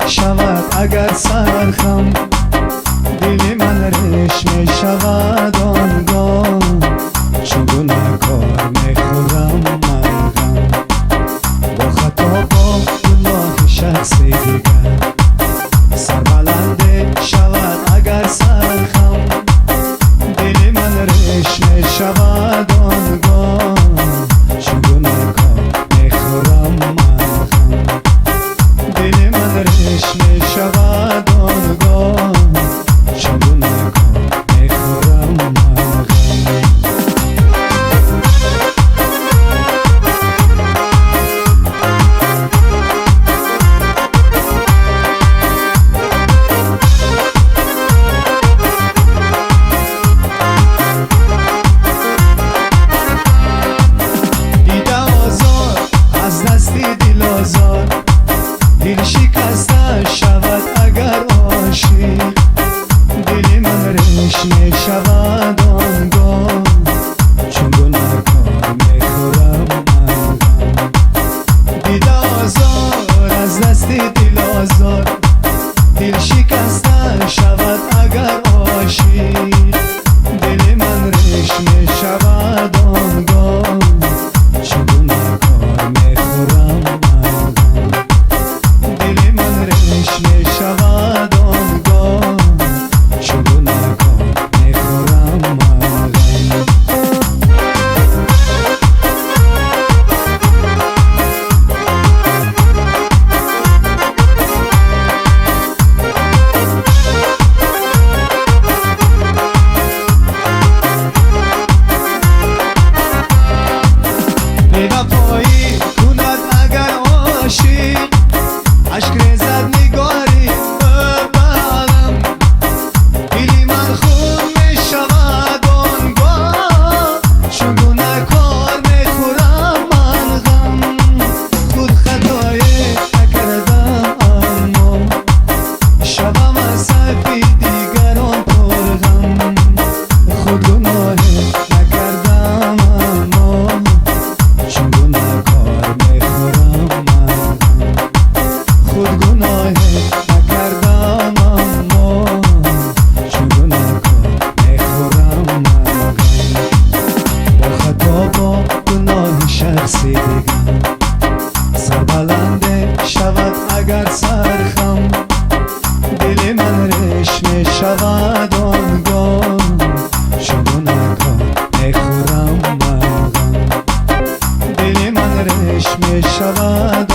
شود اگر سرخم، دل من رشمه شود آنگاه، چگونه کار میخورم من غم، با خطا با گناه شخص دیگر، سربلنده شود اگر سرخم، دل من رشمه شود آنگاه، چگونه کار میخورم من غم، دل من رشمه شود آنگاه، چگونه کار میخورم من غم. دل شکسته شود اگر عاشق، دل من رشمه شود آنگاه، چگونه کار میخورم من غم، دیده آزار از دست دل آزار، دل شکسته شود اگر عاشق، دل من رشمه شود آنگاه، چگونه کار میخورم من غم، دل من رشمه شود آنگاه، چگونه کار میخورم من غم. بی‌وفایی کند اگر عاشق، اشک ریزد نگاری ببرم، دل من خون میشود آنگاه، چگونه کار میخورم من غم، خود خطایی نکردم اما شبم از صرف دیگران پرغم، خود گناهی نکردم اما چگونه کار میخورم من غم، خود گناهی نکردم اما چگونه کار میخورم من غم، با خطا با گناه شخص دیگر، سربلنده شود اگر سرخم، دل من رشمه شود آنگاه، چگونه کار میخورم من غم، دل من رشمه شود